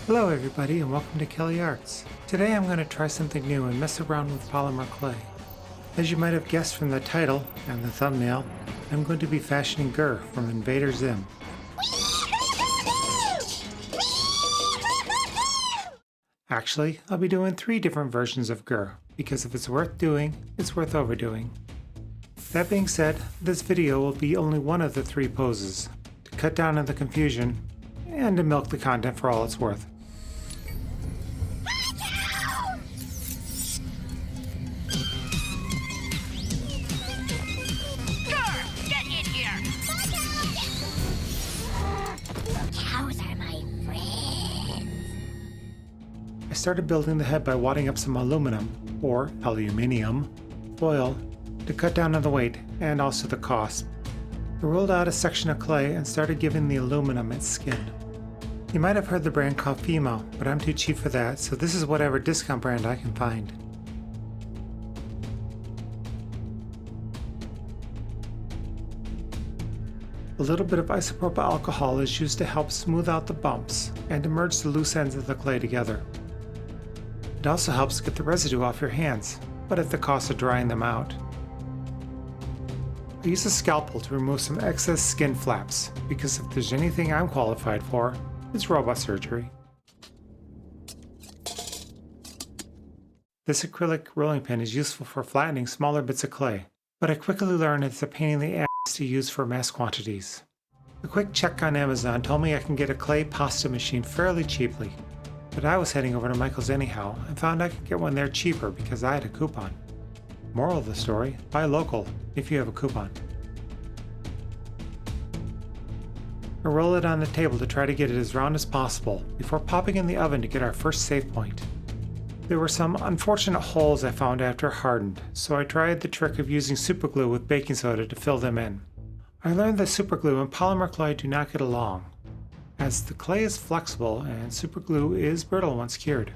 Hello everybody and welcome to Kelly Arts. Today I'm going to try something new and mess around with polymer clay. As you might have guessed from the title and the thumbnail, I'm going to be fashioning GIR from Invaderzim. Actually, I'll be doing 3 different versions of GIR, because if it's worth doing, it's worth overdoing. That being said, this video will be only one of the 3 poses, to cut down on the confusion, and to milk the content for all it's worth. I started building the head by wadding up some aluminum, or aluminium, foil to cut down on the weight and also the cost. I rolled out a section of clay and started giving the aluminum its skin. You might have heard the brand called Fimo, but I'm too cheap for that, so this is whatever discount brand I can find. A little bit of isopropyl alcohol is used to help smooth out the bumps and to merge the loose ends of the clay together. It also helps get the residue off your hands, but at the cost of drying them out. I use a scalpel to remove some excess skin flaps, because if there's anything I'm qualified for, it's robot surgery. This acrylic rolling pin is useful for flattening smaller bits of clay, but I quickly learned it's a pain in the ass to use for mass quantities. A quick check on Amazon told me I can get a clay pasta machine fairly cheaply, but I was heading over to Michael's anyhow and found I could get one there cheaper because I had a coupon. Moral of the story, buy local if you have a coupon. I roll it on the table to try to get it as round as possible before popping in the oven to get our first save point. There were some unfortunate holes I found after it hardened, so I tried the trick of using superglue with baking soda to fill them in. I learned that superglue and polymer clay do not get along, as the clay is flexible and superglue is brittle once cured.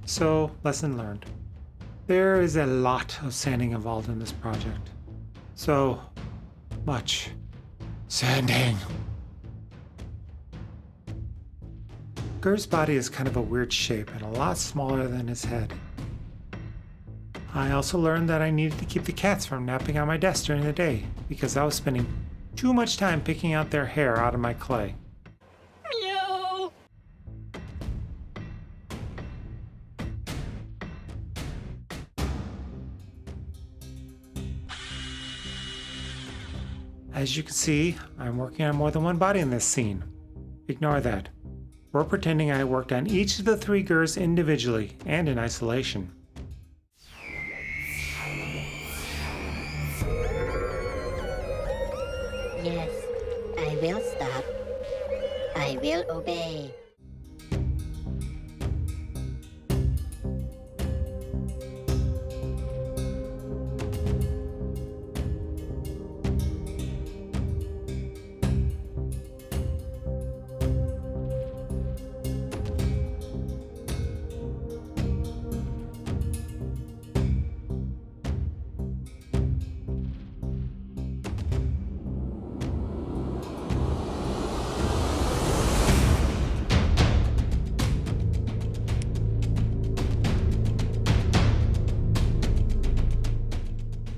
So, lesson learned. There is a lot of sanding involved in this project. So much sanding. GIR's body is kind of a weird shape and a lot smaller than his head. I also learned that I needed to keep the cats from napping on my desk during the day because I was spending too much time picking out their hair out of my clay. Meow. As you can see, I'm working on more than one body in this scene. Ignore that. We're pretending I worked on each of the 3 GIRs individually and in isolation. Yes, I will stop. I will obey.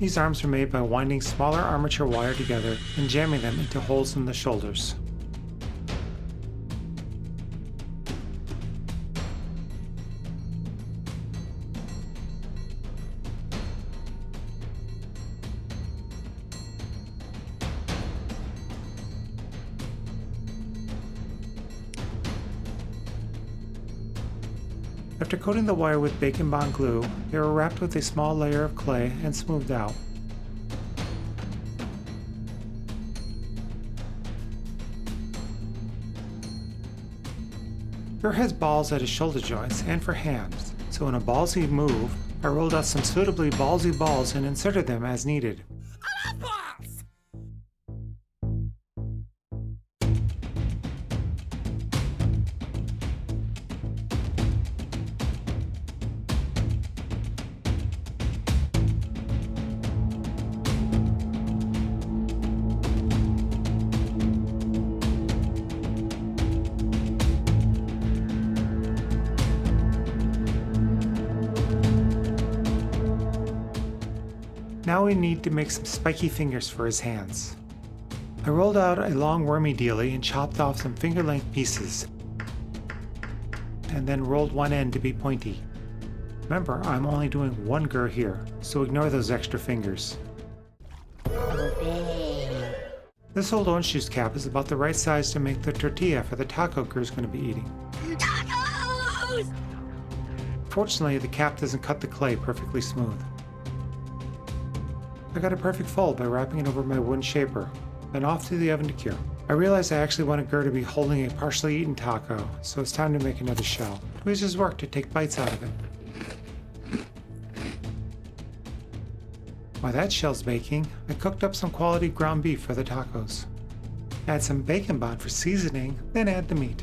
These arms are made by winding smaller armature wire together and jamming them into holes in the shoulders. After coating the wire with bacon bond glue, they were wrapped with a small layer of clay and smoothed out. GIR has balls at his shoulder joints and for hands, so in a ballsy move, I rolled out some suitably ballsy balls and inserted them as needed. Now we need to make some spiky fingers for his hands. I rolled out a long wormy dealie and chopped off some finger-length pieces, and then rolled one end to be pointy. Remember, I'm only doing one GIR here, so ignore those extra fingers. Obey. This old orange juice cap is about the right size to make the tortilla for the taco GIR's going to be eating. Tacos! Fortunately, the cap doesn't cut the clay perfectly smooth. I got a perfect fold by wrapping it over my wooden shaper, then off to the oven to cure. I realized I actually want a GIR to be holding a partially eaten taco, so it's time to make another shell. It was just work to take bites out of it. While that shell's baking, I cooked up some quality ground beef for the tacos. Add some bacon bond for seasoning, then add the meat.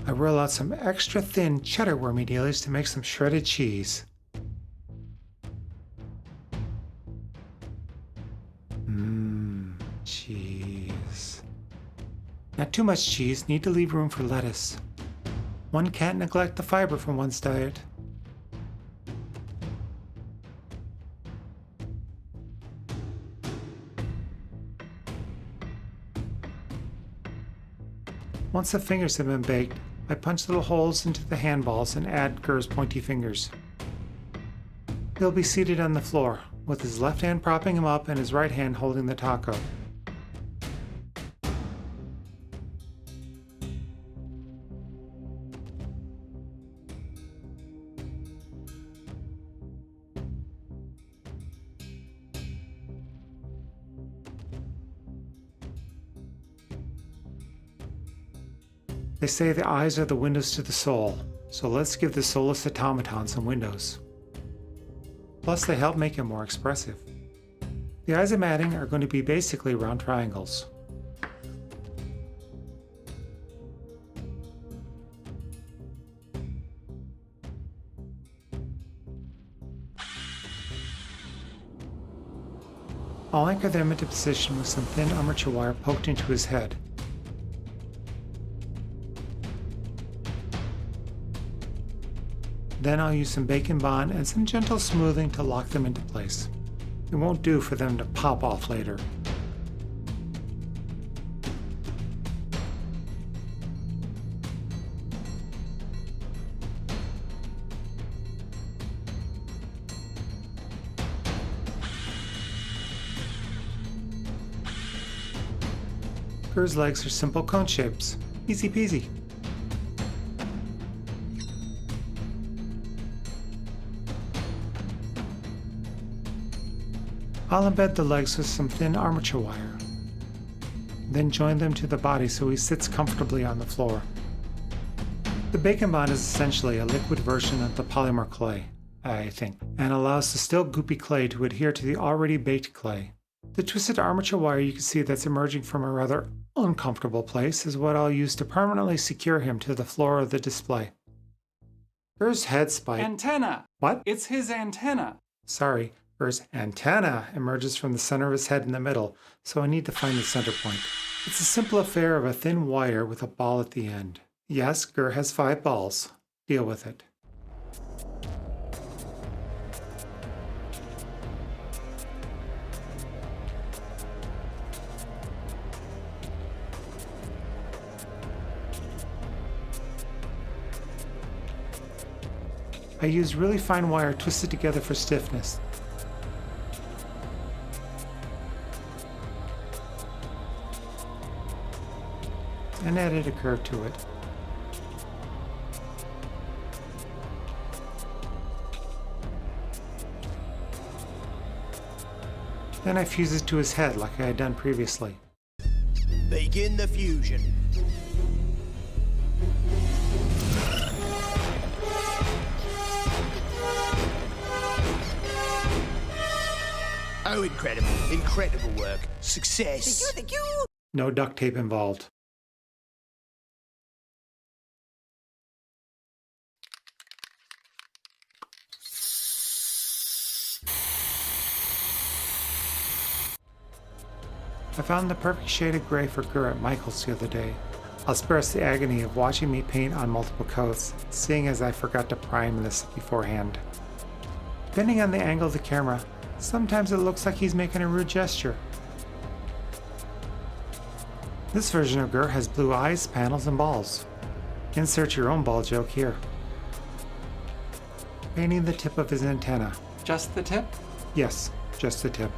I roll out some extra thin cheddar wormy dealies to make some shredded cheese. Cheese. Not too much cheese, need to leave room for lettuce. One can't neglect the fiber from one's diet. Once the fingers have been baked, I punch little holes into the handballs and add GIR's pointy fingers. He'll be seated on the floor, with his left hand propping him up and his right hand holding the taco. They say the eyes are the windows to the soul, so let's give the soulless automaton some windows. Plus, they help make him more expressive. The eyes I'm adding are going to be basically round triangles. I'll anchor them into position with some thin armature wire poked into his head. Then I'll use some bacon bond and some gentle smoothing to lock them into place. It won't do for them to pop off later. GIR's legs are simple cone shapes. Easy peasy. I'll embed the legs with some thin armature wire, then join them to the body so he sits comfortably on the floor. The bacon bond is essentially a liquid version of the polymerclay, I think, and allows the still goopy clay to adhere to the already baked clay. The twisted armature wire you can see that's emerging from a rather uncomfortable place is what I'll use to permanently secure him to the floor of the display. GIR's head spike. Antenna! What? It's his antenna! Sorry. GIR's antenna emerges from the center of his head in the middle, so I need to find the center point. It's a simple affair of a thin wire with a ball at the end. Yes, GIR has 5 balls. Deal with it. I use really fine wire twisted together for stiffness. And added a curve to it. Then I fuse it to his head like I had done previously. Begin the fusion. Oh, incredible. Incredible work. Success. Thank you. No duct tape involved. I found the perfect shade of gray for GIR at Michael's the other day. I'll spare us the agony of watching me paint on multiple coats, seeing as I forgot to prime this beforehand. Depending on the angle of the camera, sometimes it looks like he's making a rude gesture. This version of GIR has blue eyes, panels, and balls. Insert your own ball joke here. Painting the tip of his antenna. Just the tip? Yes, just the tip.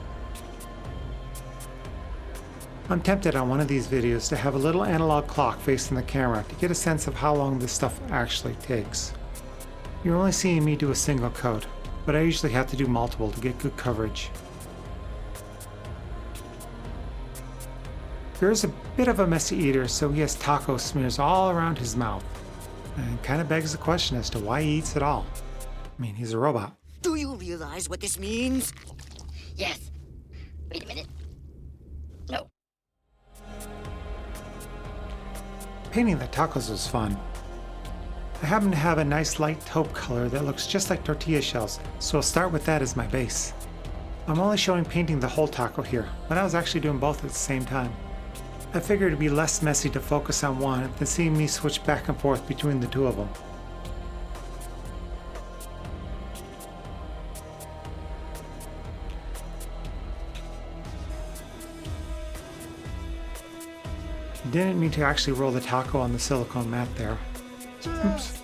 I'm tempted on one of these videos to have a little analog clock facing the camera to get a sense of how long this stuff actually takes. You're only seeing me do a single coat, but I usually have to do multiple to get good coverage. GIR's a bit of a messy eater, so he has taco smears all around his mouth. And it kind of begs the question as to why he eats at all. I mean, he's a robot. Do you realize what this means? Yes. Wait a minute. No. Painting the tacos was fun. I happen to have a nice light taupe color that looks just like tortilla shells, so I'll start with that as my base. I'm only showing painting the whole taco here, but I was actually doing both at the same time. I figured it'd be less messy to focus on one than seeing me switch back and forth between the two of them. Didn't mean to actually roll the taco on the silicone mat there. Oops.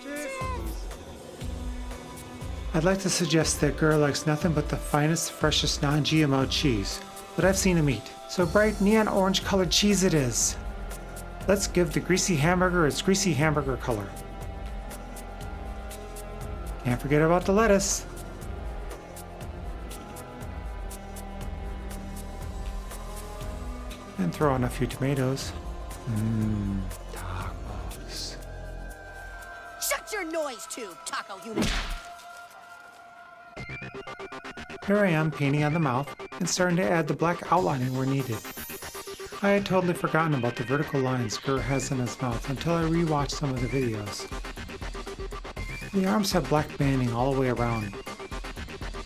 I'd like to suggest that GIR likes nothing but the finest, freshest non-GMO cheese that I've seen him eat. So bright neon orange colored cheese it is. Let's give the greasy hamburger its greasy hamburger color. Can't forget about the lettuce. And throw in a few tomatoes. Tacos. Shut your noise tube, taco unit! Here I am painting on the mouth and starting to add the black outlining where needed. I had totally forgotten about the vertical lines GIR has in his mouth until I rewatched some of the videos. The arms have black banding all the way around.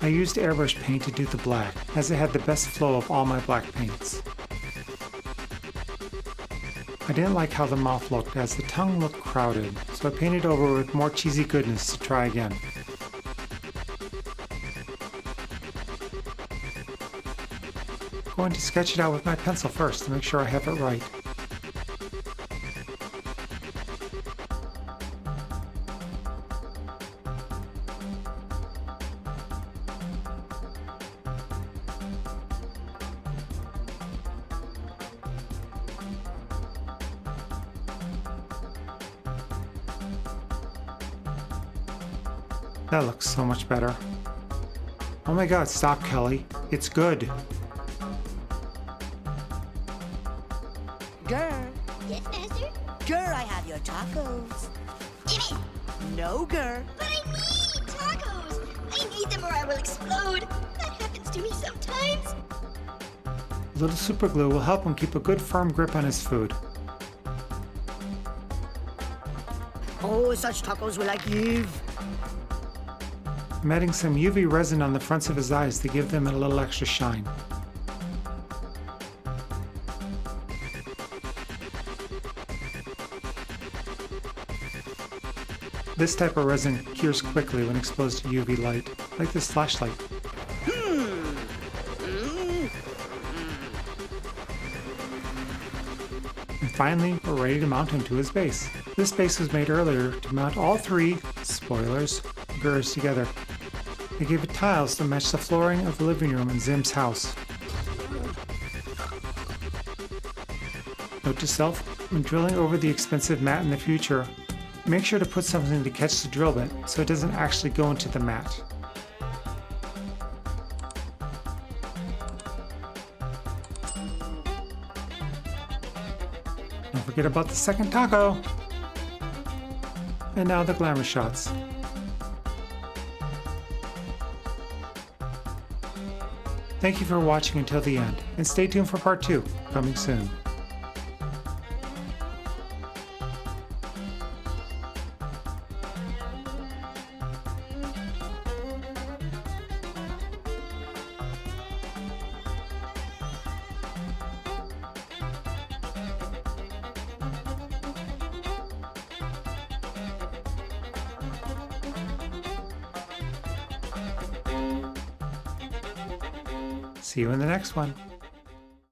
I used airbrush paint to do the black, as it had the best flow of all my black paints. I didn't like how the mouth looked, as the tongue looked crowded, so I painted over with more cheesy goodness to try again. Going to sketch it out with my pencil first to make sure I have it right. That looks so much better. Oh my god, stop, Kelly. It's good. GIR, Yes, Master? GIR, I have your tacos. Give me! No, GIR. But I need tacos! I need them or I will explode! That happens to me sometimes. A little super glue will help him keep a good firm grip on his food. Oh, such tacos will I give. I'm adding some UV resin on the fronts of his eyes to give them a little extra shine. This type of resin cures quickly when exposed to UV light, like this flashlight. And finally, we're ready to mount him to his base. This base was made earlier to mount all three, spoilers, GIRs together. I gave it tiles to match the flooring of the living room in Zim's house. Note to self, when drilling over the expensive mat in the future, make sure to put something to catch the drill bit so it doesn't actually go into the mat. Don't forget about the second taco! And now the glamour shots. Thank you for watching until the end, and stay tuned for part 2, coming soon. See you in the next one.